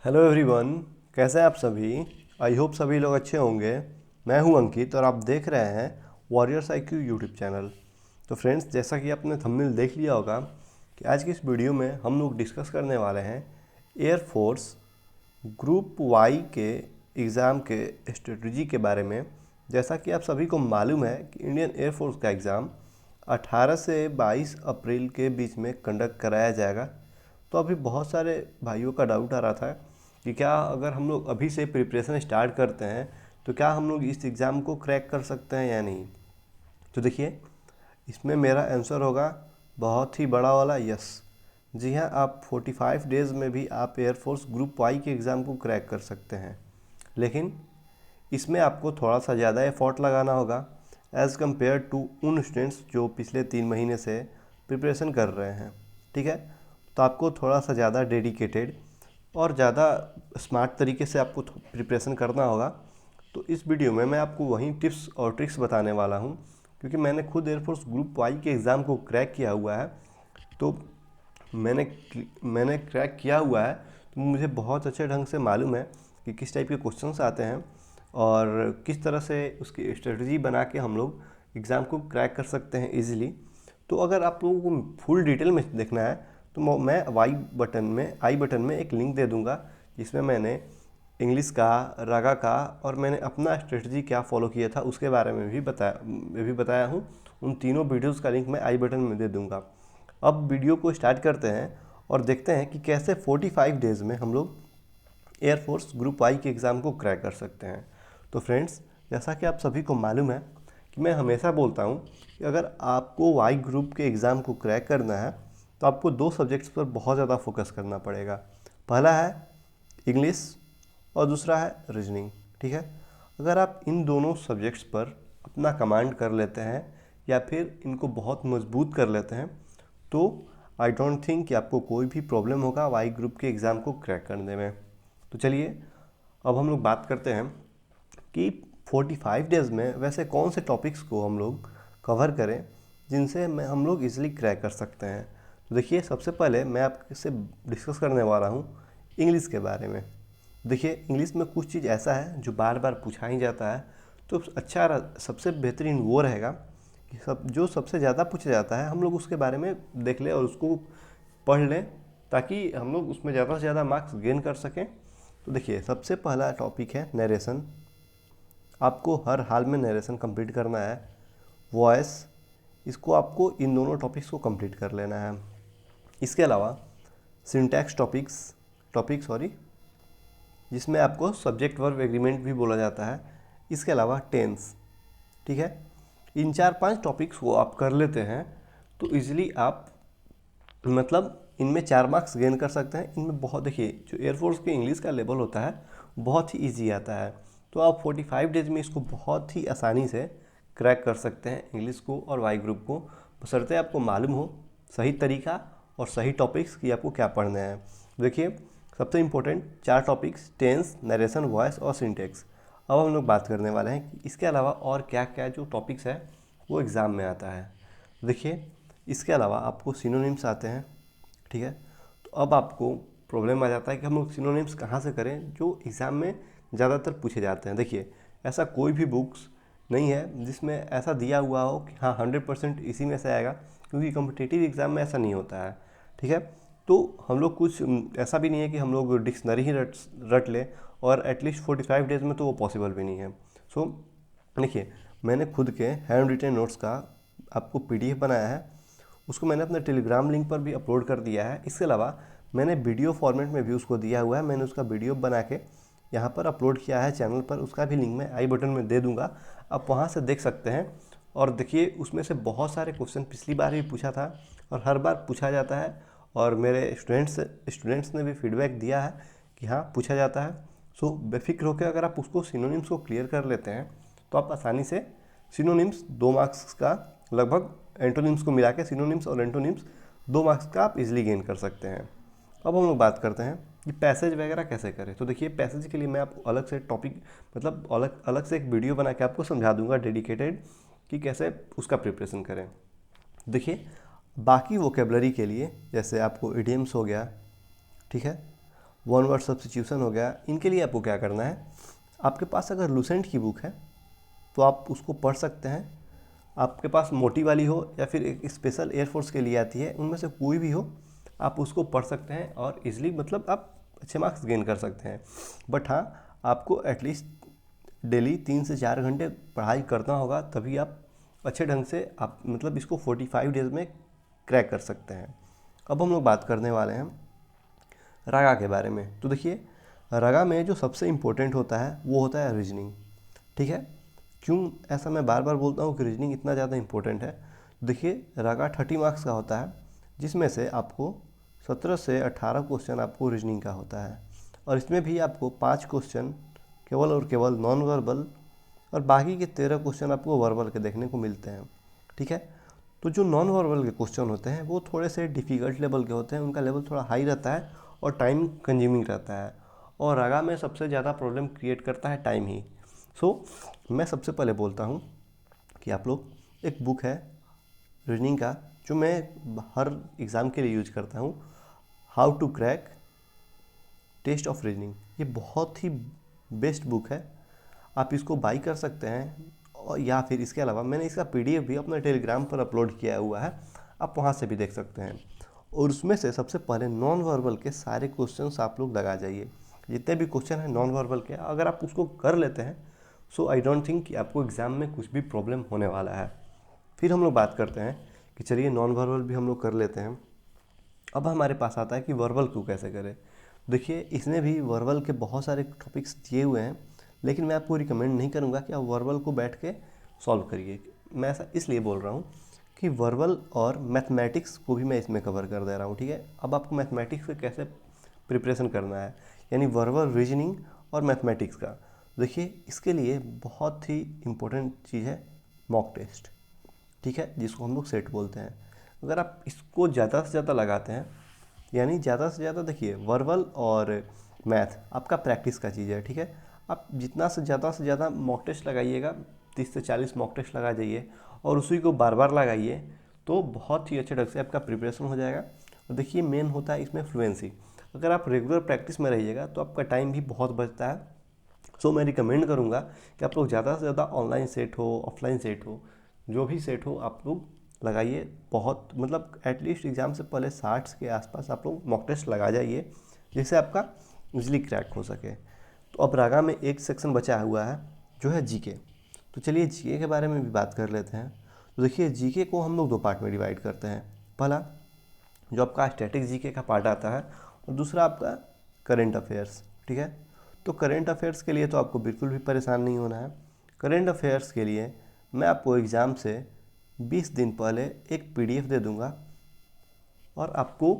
Hello everyone, कैसे हैं आप सभी। आई होप सभी लोग अच्छे होंगे। मैं हूं अंकित और आप देख रहे हैं वॉरियर्स IQ यूट्यूब चैनल। तो फ्रेंड्स, जैसा कि आपने थंबनेल देख लिया होगा कि आज की इस वीडियो में हम लोग डिस्कस करने वाले हैं एयरफोर्स ग्रुप वाई के एग्ज़ाम के स्ट्रेटजी के बारे में। जैसा कि आप सभी को मालूम है कि इंडियन एयरफोर्स का एग्ज़ाम 18 से 22 अप्रैल के बीच में कंडक्ट कराया जाएगा। तो अभी बहुत सारे भाइयों का डाउट आ रहा था कि क्या अगर हम लोग अभी से प्रिपरेशन स्टार्ट करते हैं तो क्या हम लोग इस एग्ज़ाम को क्रैक कर सकते हैं या नहीं। तो देखिए, इसमें मेरा आंसर होगा बहुत ही बड़ा वाला यस। जी हाँ, आप 45 डेज़ में भी आप एयरफोर्स ग्रुप वाई के एग्ज़ाम को क्रैक कर सकते हैं। लेकिन इसमें आपको थोड़ा सा ज़्यादा एफर्ट लगाना होगा एज़ कम्पेयर टू उन स्टूडेंट्स जो पिछले 3 महीने से प्रिपरेशन कर रहे हैं। ठीक है, तो आपको थोड़ा सा ज़्यादा डेडिकेटेड और ज़्यादा स्मार्ट तरीके से आपको प्रिपरेशन करना होगा। तो इस वीडियो में मैं आपको वही टिप्स और ट्रिक्स बताने वाला हूँ, क्योंकि मैंने खुद एयरफोर्स ग्रुप वाई के एग्ज़ाम को क्रैक किया हुआ है। तो मैंने क्रैक किया हुआ है, तो मुझे बहुत अच्छे ढंग से मालूम है कि किस टाइप के क्वेश्चंस आते हैं और किस तरह से उसकी स्ट्रेटजी बना के हम लोग एग्ज़ाम को क्रैक कर सकते हैं इजीली। तो अगर आप लोगों को फुल डिटेल में देखना है तो मैं आई बटन में एक लिंक दे दूंगा, जिसमें मैंने इंग्लिश का, रागा का और मैंने अपना स्ट्रेटजी क्या फॉलो किया था उसके बारे में भी बताया हूँ। उन तीनों वीडियोज़ का लिंक मैं आई बटन में दे दूँगा। अब वीडियो को स्टार्ट करते हैं और देखते हैं कि कैसे 45 डेज़ में हम लोग एयरफोर्स ग्रुप वाई के एग्ज़ाम को क्रैक कर सकते हैं। तो फ्रेंड्स, जैसा कि आप सभी को मालूम है कि मैं हमेशा बोलता हूँ कि अगर आपको वाई ग्रुप के एग्ज़ाम को क्रैक करना है तो आपको 2 सब्जेक्ट्स पर बहुत ज़्यादा फोकस करना पड़ेगा। पहला है इंग्लिश और दूसरा है रीजनिंग। ठीक है, अगर आप इन दोनों सब्जेक्ट्स पर अपना कमांड कर लेते हैं या फिर इनको बहुत मजबूत कर लेते हैं तो आई डोंट थिंक कि आपको कोई भी प्रॉब्लम होगा वाई ग्रुप के एग्ज़ाम को क्रैक करने में। तो चलिए, अब हम लोग बात करते हैं कि 45 डेज़ में वैसे कौन से टॉपिक्स को हम लोग कवर करें जिनसे हम लोग इजीली क्रैक कर सकते हैं। तो देखिए, सबसे पहले मैं आपसे डिस्कस करने वाला हूँ इंग्लिश के बारे में। देखिए, इंग्लिश में कुछ चीज़ ऐसा है जो बार बार पूछा ही जाता है, तो सबसे बेहतरीन वो रहेगा कि जो सबसे ज़्यादा पूछा जाता है हम लोग उसके बारे में देख लें और उसको पढ़ लें, ताकि हम लोग उसमें ज़्यादा से ज़्यादा मार्क्स गेन कर सकें। तो देखिए, सबसे पहला टॉपिक है नरेशन। आपको हर हाल में नरेशन कंप्लीट करना है। वॉइस, इसको आपको इन दोनों टॉपिक्स को कंप्लीट कर लेना है। इसके अलावा सिंटैक्स टॉपिक सॉरी जिसमें आपको सब्जेक्ट वर्ब एग्रीमेंट भी बोला जाता है। इसके अलावा टेंस। ठीक है, इन 4-5 टॉपिक्स को आप कर लेते हैं तो इजीली आप इनमें 4 मार्क्स गेन कर सकते हैं। इनमें बहुत, देखिए, जो एयरफोर्स के इंग्लिश का लेवल होता है बहुत ही ईजी आता है, तो आप 45 डेज में इसको बहुत ही आसानी से क्रैक कर सकते हैं इंग्लिश को और वाई ग्रुप को, बशर्ते आपको मालूम हो सही तरीका और सही टॉपिक्स कि आपको क्या पढ़ने हैं। देखिए, सबसे important 4 topics tense, narration, voice और सिंटेक्स। अब हम लोग बात करने वाले हैं कि इसके अलावा और क्या क्या जो टॉपिक्स है वो एग्ज़ाम में आता है। देखिए, इसके अलावा आपको सिनोनिम्स आते हैं। ठीक है, तो अब आपको प्रॉब्लम आ जाता है कि हम लोग सिनोनिम्स कहाँ से करें जो एग्ज़ाम में ज़्यादातर पूछे जाते हैं। देखिए, ऐसा कोई भी बुक्स नहीं है जिसमें ऐसा दिया हुआ हो कि हाँ 100% इसी में से आएगा, क्योंकि कॉम्पिटिटिव एग्ज़ाम में ऐसा नहीं होता है। ठीक है, तो हम लोग कुछ ऐसा भी नहीं है कि हम लोग डिक्शनरी ही रट लें, और एटलीस्ट 45 डेज़ में तो वो पॉसिबल भी नहीं है। सो देखिए, मैंने खुद के हैंड रिटन नोट्स का आपको PDF बनाया है, उसको मैंने अपने टेलीग्राम लिंक पर भी अपलोड कर दिया है। इसके अलावा मैंने वीडियो फॉर्मेट में भी उसको दिया हुआ है, मैंने उसका वीडियो बना के यहाँ पर अपलोड किया है चैनल पर, उसका भी लिंक मैं आई बटन में दे दूँगा, आप वहाँ से देख सकते हैं। और देखिए, उसमें से बहुत सारे क्वेश्चन पिछली बार भी पूछा था और हर बार पूछा जाता है, और मेरे स्टूडेंट्स ने भी फीडबैक दिया है कि हाँ पूछा जाता है। सो बेफिक्र होकर अगर आप उसको सिनोनिम्स को क्लियर कर लेते हैं तो आप आसानी से सिनोनिम्स 2 मार्क्स का, लगभग एंटोनिम्स को मिला के सिनोनिम्स और एंटोनिम्स 2 मार्क्स का आप इजीली गेन कर सकते हैं। अब हम लोग बात करते हैं कि पैसेज वगैरह कैसे करें। तो देखिए, पैसेज के लिए मैं आपको अलग से टॉपिक, अलग से एक वीडियो बना के आपको समझा दूंगा डेडिकेटेड, कि कैसे उसका प्रिपरेशन करें। देखिए, बाकी वोकेबलरी के लिए जैसे आपको इडियम्स हो गया, ठीक है, वन वर्ड सब्स्टिट्यूशन हो गया, इनके लिए आपको क्या करना है, आपके पास अगर लूसेंट की बुक है तो आप उसको पढ़ सकते हैं। आपके पास मोटी वाली हो या फिर एक स्पेशल एयरफोर्स के लिए आती है, उनमें से कोई भी हो आप उसको पढ़ सकते हैं और इजीली मतलब आप अच्छे मार्क्स गेन कर सकते हैं। बट हाँ, आपको एटलीस्ट डेली 3 से 4 घंटे पढ़ाई करना होगा, तभी आप अच्छे ढंग से आप मतलब इसको 45 डेज में क्रैक कर सकते हैं। अब हम लोग बात करने वाले हैं रागा के बारे में। तो देखिए, रागा में जो सबसे इम्पोर्टेंट होता है वो होता है रीजनिंग, ठीक है। क्यों ऐसा मैं बार बार बोलता हूँ कि रीजनिंग इतना ज़्यादा इम्पोर्टेंट है? देखिए, रागा 30 मार्क्स का होता है, जिसमें से आपको 17 से 18 क्वेश्चन आपको रीजनिंग का होता है, और इसमें भी आपको 5 क्वेश्चन केवल और केवल नॉन वर्बल और बाकी के 13 क्वेश्चन आपको वर्बल के देखने को मिलते हैं, ठीक है। तो जो नॉन वर्बल के क्वेश्चन होते हैं वो थोड़े से डिफ़िकल्ट लेवल के होते हैं, उनका लेवल थोड़ा हाई रहता है और टाइम कंज्यूमिंग रहता है, और रागा में सबसे ज़्यादा प्रॉब्लम क्रिएट करता है टाइम ही। मैं सबसे पहले बोलता हूँ कि आप लोग एक बुक है रीजनिंग का, जो मैं हर एग्ज़ाम के लिए यूज करता हूँ, how to crack test of reasoning. ये बहुत ही बेस्ट बुक है, आप इसको बाई कर सकते हैं, और या फिर इसके अलावा मैंने इसका पीडीएफ भी अपने टेलीग्राम पर अपलोड किया हुआ है, आप वहाँ से भी देख सकते हैं। और उसमें से सबसे पहले नॉन वर्बल के सारे क्वेश्चंस आप लोग लगा जाइए, जितने भी क्वेश्चन हैं नॉन वर्बल के, अगर आप उसको कर लेते हैं सो आई डोंट थिंक कि आपको एग्ज़ाम में कुछ भी प्रॉब्लम होने वाला है। फिर हम लोग बात करते हैं कि चलिए नॉन वर्बल भी हम लोग कर लेते हैं। अब हमारे पास आता है कि वर्बल को कैसे करें। देखिए, इसमें भी वर्बल के बहुत सारे टॉपिक्स दिए हुए हैं, लेकिन मैं आपको रिकमेंड नहीं करूँगा कि आप वर्बल को बैठ के सॉल्व करिए। मैं ऐसा इसलिए बोल रहा हूँ कि वर्बल और मैथमेटिक्स को भी मैं इसमें कवर कर दे रहा हूँ, ठीक है। अब आपको मैथमेटिक्स से कैसे प्रिपरेशन करना है, यानी वर्बल, रीजनिंग और मैथमेटिक्स का। देखिए, इसके लिए बहुत ही इम्पोर्टेंट चीज़ है मॉक टेस्ट, ठीक है, जिसको हम लोग सेट बोलते हैं। अगर आप इसको ज़्यादा से ज़्यादा लगाते हैं, यानी ज़्यादा से ज़्यादा, देखिए वर्बल और मैथ आपका प्रैक्टिस का चीज़ है, ठीक है। आप जितना से ज़्यादा मॉक टेस्ट लगाइएगा, 30 से 40 मॉक टेस्ट लगा जाइए और उसी को बार बार लगाइए, तो बहुत ही अच्छे ढंग से आपका प्रिपरेशन हो जाएगा। और देखिए, मेन होता है इसमें फ्लुएंसी। अगर आप रेगुलर प्रैक्टिस में रहिएगा तो आपका टाइम भी बहुत बचता है। मैं रिकमेंड करूँगा कि आप लोग ज़्यादा से ज़्यादा ऑनलाइन सेट हो, ऑफलाइन सेट हो, जो भी सेट हो आप लोग लगाइए। बहुत मतलब एटलीस्ट एग्ज़ाम से पहले 60 के आसपास आप लोग मॉक टेस्ट लगा जाइए, जिससे आपका इजीली क्रैक हो सके। तो अब रागा में एक सेक्शन बचा हुआ है जो है जीके। तो चलिए जीके के बारे में भी बात कर लेते हैं। तो देखिए, जीके को हम लोग 2 पार्ट में डिवाइड करते हैं। पहला जो आपका स्टैटिक जीके का पार्ट आता है, और दूसरा आपका करेंट अफेयर्स, ठीक है। तो करेंट अफेयर्स के लिए तो आपको बिल्कुल भी परेशान नहीं होना है। करेंट अफेयर्स के लिए मैं आपको एग्ज़ाम से 20 दिन पहले एक पीडीएफ दे दूंगा, और आपको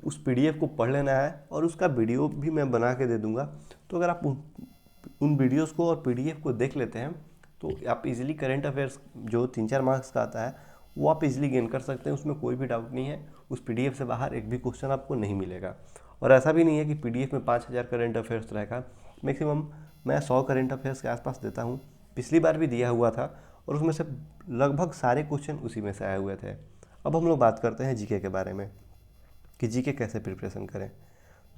उस पीडीएफ को पढ़ लेना है, और उसका वीडियो भी मैं बना के दे दूंगा। तो अगर आप उन वीडियोस को और पीडीएफ को देख लेते हैं तो आप इजीली करेंट अफेयर्स जो 3-4 मार्क्स का आता है वो आप इजीली गेन कर सकते हैं, उसमें कोई भी डाउट नहीं है। उस पीडीएफ से बाहर एक भी क्वेश्चन आपको नहीं मिलेगा, और ऐसा भी नहीं है कि पीडीएफ में 5000 करेंट अफेयर्स रहेगा। मैक्सिमम मैं 100 करेंट अफेयर्स के आसपास देता हूँ, पिछली बार भी दिया हुआ था, और उसमें से लगभग सारे क्वेश्चन उसी में से आए हुए थे। अब हम लोग बात करते हैं जीके के बारे में कि जीके कैसे प्रिपरेशन करें।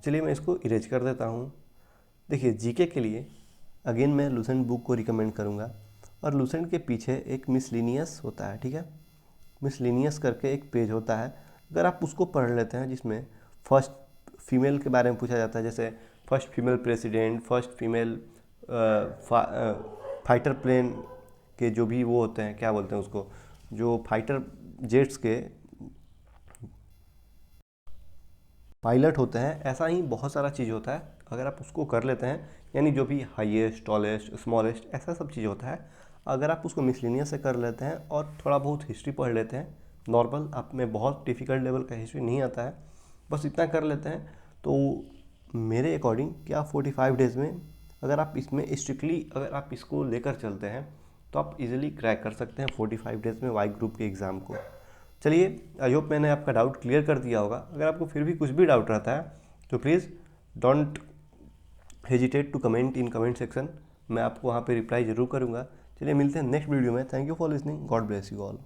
चलिए मैं इसको इरेज कर देता हूँ। देखिए, जीके के लिए अगेन मैं लूसेंट बुक को रिकमेंड करूँगा, और लूसेंट के पीछे एक मिसलिनियस होता है, ठीक है। मिसलिनियस करके एक पेज होता है, अगर आप उसको पढ़ लेते हैं, जिसमें फर्स्ट फीमेल के बारे में पूछा जाता है, जैसे first female president, first female fighter plane के जो भी वो होते हैं, क्या बोलते हैं उसको, जो फाइटर जेट्स के पायलट होते हैं, ऐसा ही बहुत सारा चीज़ होता है। अगर आप उसको कर लेते हैं, यानी जो भी हाईएस्ट, टॉलेस्ट, स्मॉलेस्ट, ऐसा सब चीज़ होता है, अगर आप उसको मिसलिनियस से कर लेते हैं और थोड़ा बहुत हिस्ट्री पढ़ लेते हैं, नॉर्मल, आप में बहुत डिफ़िकल्ट लेवल का हिस्ट्री नहीं आता है, बस इतना कर लेते हैं, तो मेरे अकॉर्डिंग क्या 45 डेज़ में अगर आप इसमें स्ट्रिक्टली अगर आप इसको लेकर चलते हैं तो आप इजीली क्रैक कर सकते हैं 45 डेज़ में वाई ग्रुप के एग्ज़ाम को। चलिए, आई होप मैंने आपका डाउट क्लियर कर दिया होगा। अगर आपको फिर भी कुछ भी डाउट रहता है तो please don't hesitate to comment in comment section, मैं आपको वहाँ पे रिप्लाई ज़रूर करूँगा। चलिए मिलते हैं नेक्स्ट वीडियो में। Thank you for listening, God bless you all.